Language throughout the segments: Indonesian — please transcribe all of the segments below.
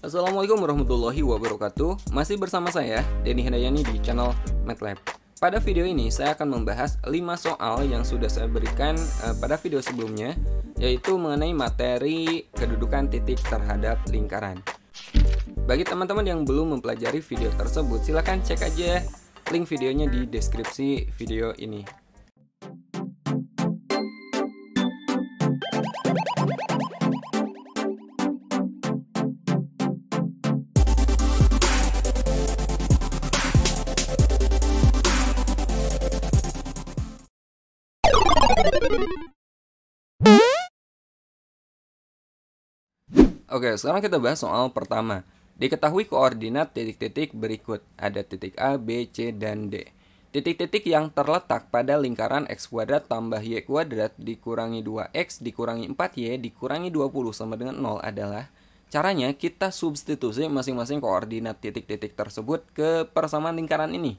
Assalamualaikum warahmatullahi wabarakatuh. Masih bersama saya, Denny Handayani di channel MATLAB. Pada video ini saya akan membahas 5 soal yang sudah saya berikan pada video sebelumnya, yaitu mengenai materi kedudukan titik terhadap lingkaran. Bagi teman-teman yang belum mempelajari video tersebut, silakan cek aja link videonya di deskripsi video ini. Oke, sekarang kita bahas soal pertama. Diketahui koordinat titik-titik berikut. Ada titik A, B, C, dan D. Titik-titik yang terletak pada lingkaran x kuadrat tambah y kuadrat dikurangi 2x dikurangi 4y dikurangi 20 sama dengan 0 adalah caranya kita substitusi masing-masing koordinat titik-titik tersebut ke persamaan lingkaran ini.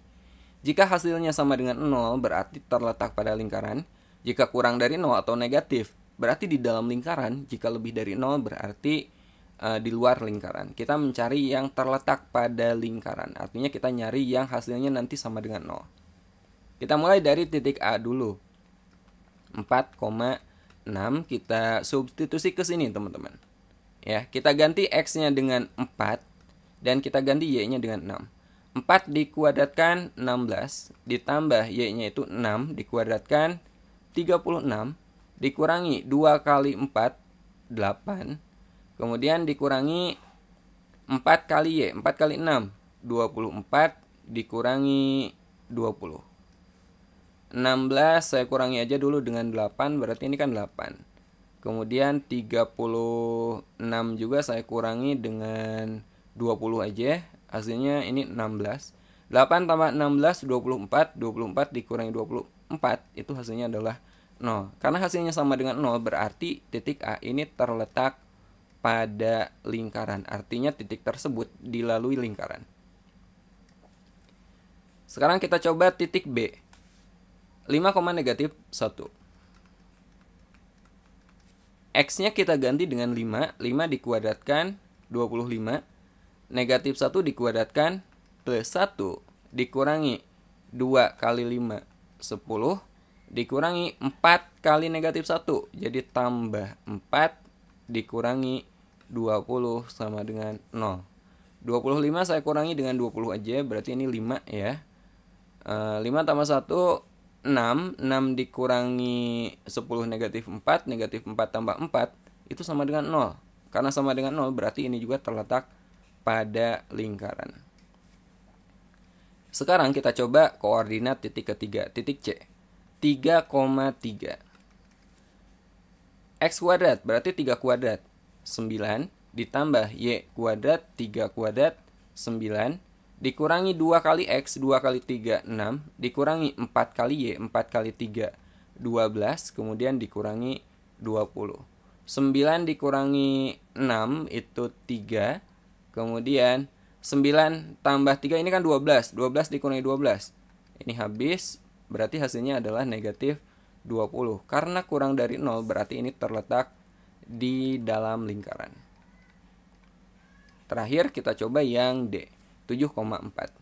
Jika hasilnya sama dengan 0 berarti terletak pada lingkaran. Jika kurang dari 0 atau negatif berarti di dalam lingkaran. Jika lebih dari 0 berarti di luar lingkaran. Kita mencari yang terletak pada lingkaran. Artinya kita nyari yang hasilnya nanti sama dengan 0. Kita mulai dari titik A dulu. 4,6 kita substitusi ke sini, teman-teman. Ya, kita ganti x-nya dengan 4 dan kita ganti y-nya dengan 6. 4 dikuadratkan 16 ditambah y-nya itu 6 dikuadratkan 36 dikurangi 2 kali 4 8. Kemudian dikurangi 4 kali y, 4 kali 6, 24 dikurangi 20. 16 saya kurangi aja dulu dengan 8, berarti ini kan 8. Kemudian 36 juga saya kurangi dengan 20 aja, hasilnya ini 16. 8 tambah 16, 24, 24 dikurangi 24, itu hasilnya adalah 0. Karena hasilnya sama dengan 0, berarti titik A ini terletak pada lingkaran. Artinya titik tersebut dilalui lingkaran. Sekarang kita coba titik B. 5, -1. X-nya kita ganti dengan 5. 5 dikuadratkan 25. Negatif 1 dikuadratkan plus 1 dikurangi 2 kali 5, 10. Dikurangi 4 kali negatif 1. Jadi tambah 4 dikurangi 20 sama dengan 0. 25 saya kurangi dengan 20 aja, berarti ini 5 ya. 5 tambah 1, 6. 6 dikurangi 10 negatif 4. Negatif 4 tambah 4, itu sama dengan 0. Karena sama dengan 0, berarti ini juga terletak pada lingkaran. Sekarang kita coba koordinat titik ketiga, titik C. 3,3. X kuadrat berarti 3 kuadrat. 9 ditambah y kuadrat 3 kuadrat 9 dikurangi 2 kali x 2 kali 3 6 dikurangi 4 kali y 4 kali 3 12 kemudian dikurangi 20. 9 dikurangi 6 itu 3, kemudian 9 tambah 3 ini kan 12. 12 dikurangi 12 ini habis, berarti hasilnya adalah negatif 20. Karena kurang dari 0 berarti ini terletak di dalam lingkaran. Terakhir kita coba yang D, 7,4.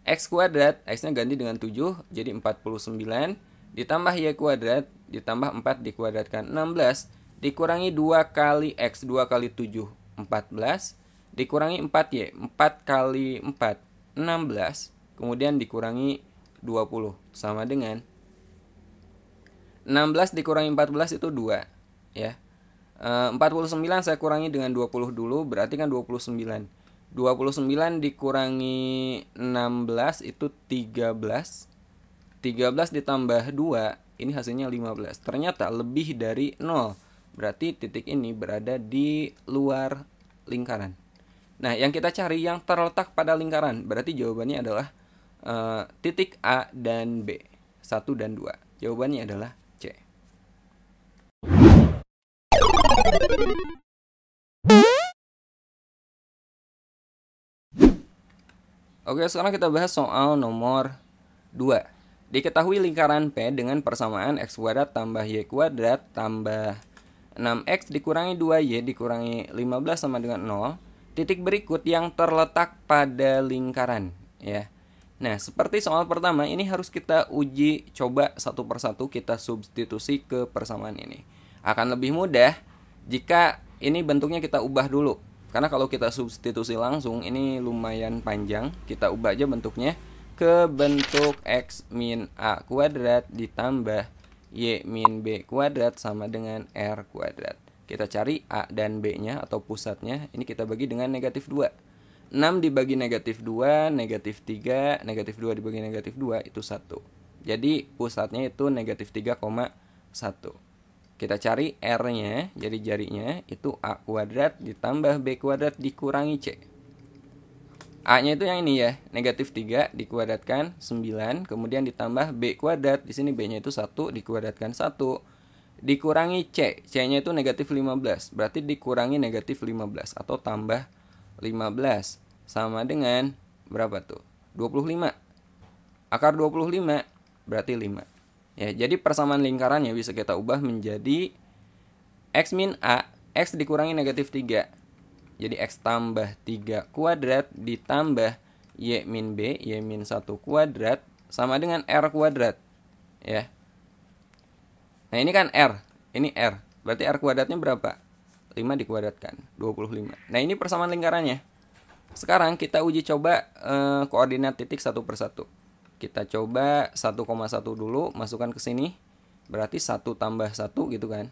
X kuadrat, x-nya ganti dengan 7 jadi 49 ditambah y kuadrat ditambah 4 dikuadratkan 16 dikurangi 2 kali x 2 kali 7 14 dikurangi 4y 4 kali 4 16 kemudian dikurangi 20 sama dengan 16 dikurangi 14 itu 2 ya. 49 saya kurangi dengan 20 dulu, berarti kan 29. 29 dikurangi 16 itu 13. 13 ditambah 2 ini hasilnya 15. Ternyata lebih dari 0. Berarti titik ini berada di luar lingkaran. Nah, yang kita cari yang terletak pada lingkaran, berarti jawabannya adalah titik A dan B, 1 dan 2. Jawabannya adalah C. Oke, sekarang kita bahas soal nomor 2. Diketahui lingkaran P dengan persamaan x kuadrat tambah y kuadrat tambah 6x dikurangi 2y dikurangi 15 sama dengan 0. Titik berikut yang terletak pada lingkaran, ya. Nah, seperti soal pertama, ini harus kita uji coba satu persatu, kita substitusi ke persamaan ini. Akan lebih mudah jika ini bentuknya kita ubah dulu. Karena kalau kita substitusi langsung, ini lumayan panjang. Kita ubah aja bentuknya ke bentuk x min a kuadrat ditambah y min b kuadrat sama dengan r kuadrat. Kita cari a dan b-nya atau pusatnya. Ini kita bagi dengan negatif 2. 6 dibagi negatif 2, negatif 3, negatif 2 dibagi negatif 2, itu 1. Jadi pusatnya itu negatif 3,1. Kita cari R-nya, jadi jarinya itu A kuadrat ditambah B kuadrat dikurangi C. A-nya itu yang ini ya, negatif 3 dikuadratkan 9, kemudian ditambah B kuadrat, di sini B-nya itu 1 dikuadratkan 1, dikurangi C. C-nya itu negatif 15, berarti dikurangi negatif 15 atau tambah 15 sama dengan berapa tuh? 25. Akar 25 berarti 5. Ya, jadi persamaan lingkarannya bisa kita ubah menjadi x min a, x dikurangi negatif 3. Jadi x tambah 3 kuadrat ditambah y min b, y min 1 kuadrat sama dengan r kuadrat. Ya. Nah, ini kan r, ini r. Berarti r kuadratnya berapa? 5 dikuadratkan 25. Nah, ini persamaan lingkarannya. Sekarang kita uji coba koordinat titik satu persatu. Kita coba 1,1 dulu, masukkan ke sini. Berarti 1 tambah 1 gitu kan.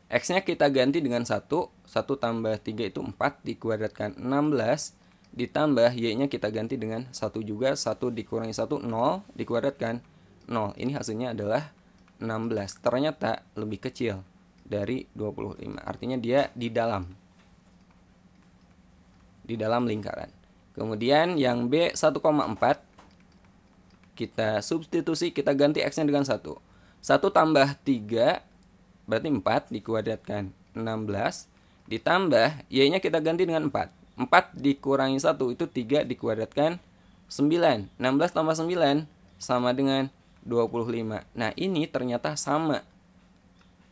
X-nya kita ganti dengan 1. 1 tambah 3 itu 4 dikuadratkan 16. Ditambah Y-nya kita ganti dengan 1 juga. 1 dikurangi 1, 0 dikuadratkan 0. Ini hasilnya adalah 16. Ternyata lebih kecil dari 25. Artinya dia di dalam lingkaran. Kemudian yang B 1,4 kita substitusi, kita ganti X-nya dengan 1. 1 tambah 3 berarti 4 dikuadratkan 16 ditambah Y-nya kita ganti dengan 4. 4 dikurangi 1 itu 3 dikuadratkan 9. 16 tambah 9 sama dengan 25. Nah, ini ternyata sama.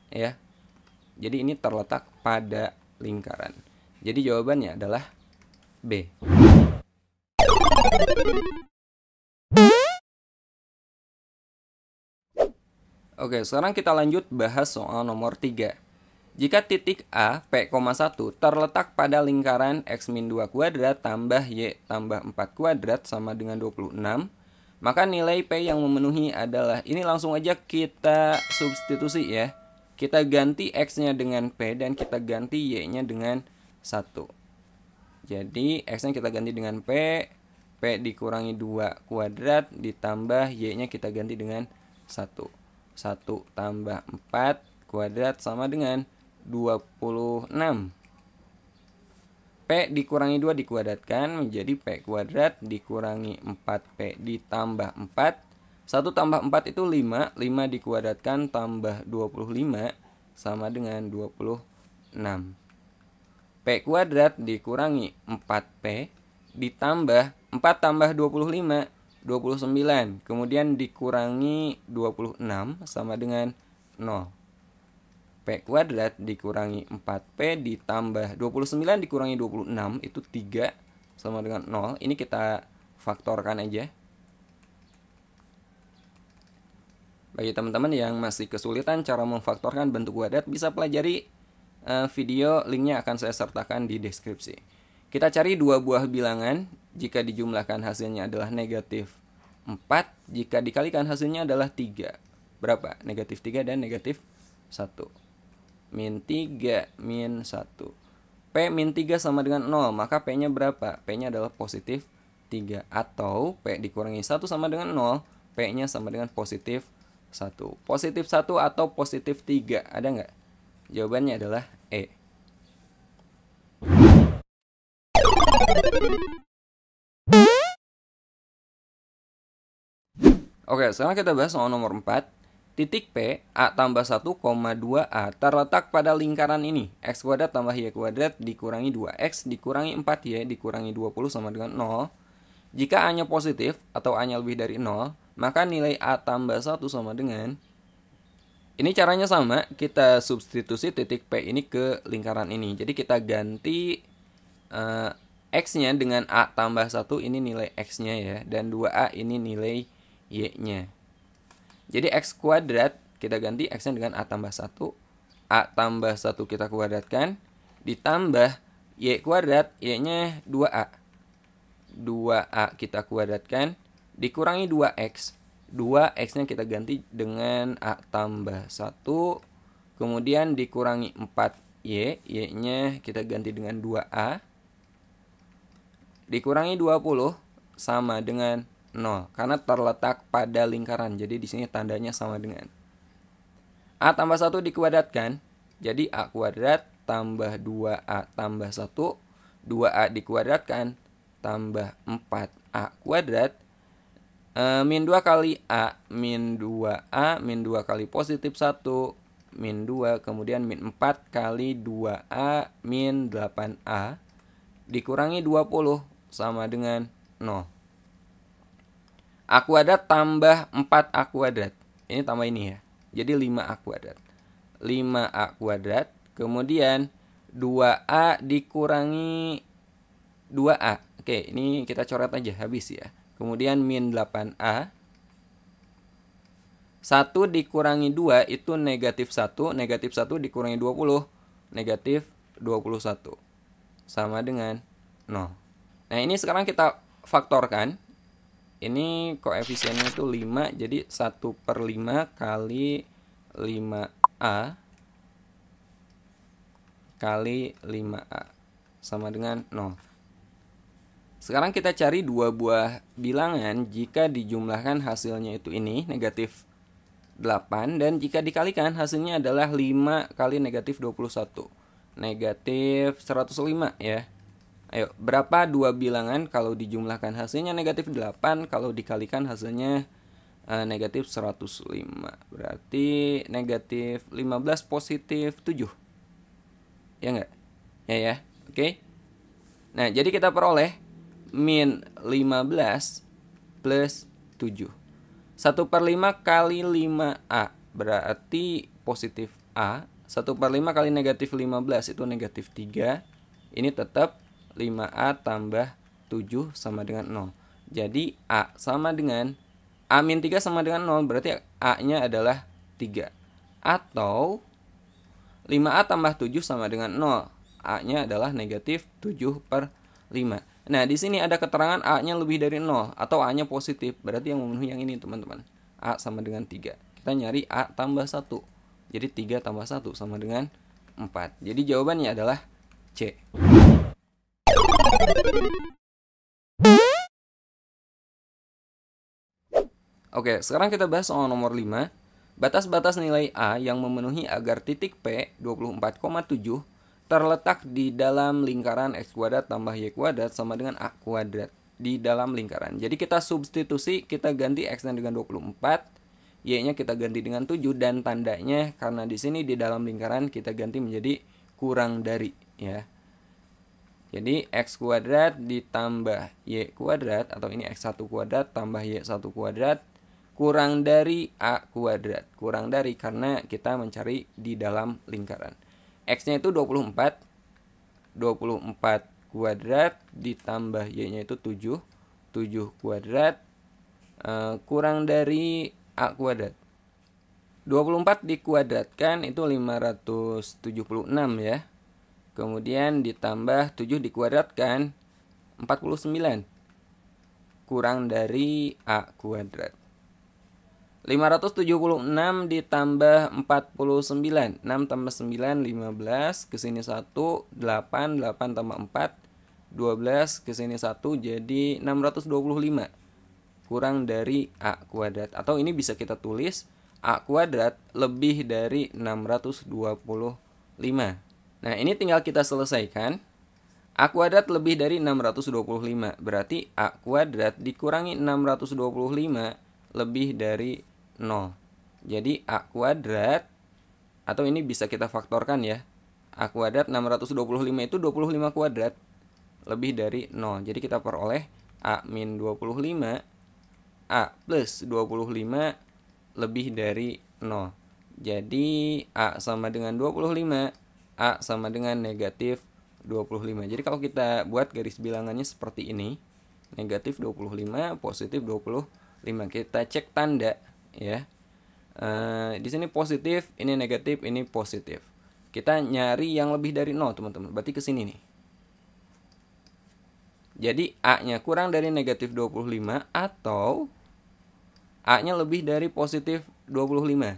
Ya. Jadi ini terletak pada lingkaran. Jadi jawabannya adalah B. Oke, sekarang kita lanjut bahas soal nomor 3. Jika titik A, P,1 terletak pada lingkaran x min 2 kuadrat tambah Y tambah 4 kuadrat sama dengan 26, maka nilai P yang memenuhi adalah, ini langsung aja kita substitusi ya. Kita ganti X-nya dengan P dan kita ganti Y-nya dengan 1. Jadi X-nya kita ganti dengan P, P dikurangi 2 kuadrat ditambah Y-nya kita ganti dengan 1. 1 tambah 4 kuadrat sama dengan 26. P dikurangi 2 dikuadratkan menjadi P kuadrat dikurangi 4P ditambah 4. 1 tambah 4 itu 5. 5 dikuadratkan tambah 25 sama dengan 26. P kuadrat dikurangi 4P ditambah 4 tambah 25, 29. Kemudian dikurangi 26 sama dengan 0. P kuadrat dikurangi 4P ditambah 29 dikurangi 26 itu 3 sama dengan 0. Ini kita faktorkan aja. Bagi teman-teman yang masih kesulitan cara memfaktorkan bentuk kuadrat, bisa pelajari video, linknya akan saya sertakan di deskripsi. Kita cari dua buah bilangan, jika dijumlahkan hasilnya adalah negatif 4, jika dikalikan hasilnya adalah 3. Berapa? Negatif 3 dan negatif 1. Min 3, min 1. P min 3 sama dengan 0, maka P-nya berapa? P-nya adalah positif 3. Atau P dikurangi 1 sama dengan 0, P-nya sama dengan positif 1. Positif 1 atau positif 3, ada nggak? Jawabannya adalah E. Oke, sekarang kita bahas soal nomor 4. Titik P, A tambah 1,2A terletak pada lingkaran ini. X kuadrat tambah Y kuadrat dikurangi 2X dikurangi 4Y dikurangi 20 sama dengan 0. Jika A-nya positif atau A-nya lebih dari 0, maka nilai A tambah 1 sama dengan, ini caranya sama, kita substitusi titik P ini ke lingkaran ini. Jadi kita ganti X-nya dengan A tambah 1, ini nilai X-nya ya, dan 2A ini nilai Y-nya. Jadi X kuadrat, kita ganti X-nya dengan A tambah 1, A tambah 1 kita kuadratkan, ditambah Y kuadrat, Y-nya 2A. 2A kita kuadratkan, dikurangi 2X. 2X-nya kita ganti dengan A tambah 1, kemudian dikurangi 4Y, Y-nya kita ganti dengan 2A, dikurangi 20 sama dengan 0, karena terletak pada lingkaran, jadi di sini tandanya sama dengan. A tambah 1 dikuadratkan, jadi A kuadrat tambah 2A tambah 1, 2A dikuadratkan tambah 4A kuadrat, min 2 kali A, min 2A, min 2 kali positif 1, min 2, kemudian min 4 kali 2A, min 8A, dikurangi 20 sama dengan 0. A kuadrat tambah 4A kuadrat, ini tambah ini ya, jadi 5A kuadrat. 5A kuadrat, kemudian 2A dikurangi 2A. Oke, ini kita coret aja, habis ya. Kemudian min 8A. 1 dikurangi 2 itu negatif 1. Negatif 1 dikurangi 20. Negatif 21. Sama dengan 0. Nah, ini sekarang kita faktorkan. Ini koefisiennya itu 5. Jadi 1/5 kali 5A kali 5A. Sama dengan 0. Sekarang kita cari dua buah bilangan jika dijumlahkan hasilnya itu ini negatif 8, dan jika dikalikan hasilnya adalah 5 kali negatif 21. Negatif 105 ya. Ayo, berapa dua bilangan kalau dijumlahkan hasilnya negatif 8, kalau dikalikan hasilnya negatif 105. Berarti negatif 15 positif 7. Ya enggak? Ya. Oke. Nah, jadi kita peroleh min 15 plus 7. 1/5 kali 5A berarti positif A. 1/5 kali negatif 15 itu negatif 3. Ini tetap 5A tambah 7 sama dengan 0. Jadi A sama dengan A min 3 sama dengan 0, berarti A-nya adalah 3. Atau 5A tambah 7 sama dengan 0. A-nya adalah negatif 7/5. Nah, di sini ada keterangan A-nya lebih dari 0 atau A-nya positif. Berarti yang memenuhi yang ini, teman-teman. A sama dengan 3. Kita nyari A tambah 1. Jadi 3 tambah 1 sama dengan 4. Jadi jawabannya adalah C. Oke, sekarang kita bahas soal nomor 5. Batas-batas nilai A yang memenuhi agar titik P 24,7 terletak di dalam lingkaran X kuadrat tambah Y kuadrat sama dengan A kuadrat di dalam lingkaran. Jadi kita substitusi, kita ganti X-nya dengan 24, Y-nya kita ganti dengan 7, dan tandanya karena di sini di dalam lingkaran kita ganti menjadi kurang dari ya. Jadi X kuadrat ditambah Y kuadrat, atau ini X1 kuadrat tambah Y1 kuadrat kurang dari A kuadrat. Kurang dari karena kita mencari di dalam lingkaran. X-nya itu 24. 24 kuadrat ditambah Y-nya itu 7. 7 kuadrat kurang dari A kuadrat. 24 dikuadratkan itu 576 ya. Kemudian ditambah 7 dikuadratkan 49. Kurang dari A kuadrat. 576 ditambah 49. 6 tambah 9, 15. Kesini 1, 8. 8 tambah 4, 12. Kesini 1, jadi 625. Kurang dari A kuadrat. Atau ini bisa kita tulis A kuadrat lebih dari 625. Nah, ini tinggal kita selesaikan. A kuadrat lebih dari 625. Berarti A kuadrat dikurangi 625 lebih dari 0. Jadi A kuadrat, atau ini bisa kita faktorkan ya. A kuadrat 625 itu 25 kuadrat lebih dari 0. Jadi kita peroleh A min 25. A plus 25 lebih dari 0. Jadi A sama dengan 25, A sama dengan negatif 25. Jadi kalau kita buat garis bilangannya seperti ini, negatif 25, positif 25. Kita cek tanda ya. Di sini positif, ini negatif, ini positif. Kita nyari yang lebih dari 0, teman-teman. Berarti ke sini nih. Jadi A-nya kurang dari negatif 25 atau A-nya lebih dari positif 25.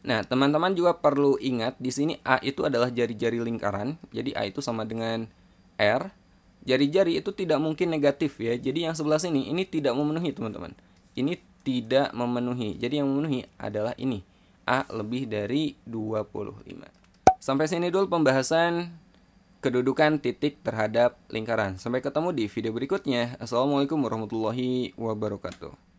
Nah, teman-teman juga perlu ingat di sini A itu adalah jari-jari lingkaran. Jadi A itu sama dengan R. Jari-jari itu tidak mungkin negatif ya. Jadi yang sebelah sini ini tidak memenuhi, teman-teman. Ini tidak memenuhi. Jadi yang memenuhi adalah ini. A lebih dari 25. Sampai sini dulu pembahasan kedudukan titik terhadap lingkaran. Sampai ketemu di video berikutnya. Assalamualaikum warahmatullahi wabarakatuh.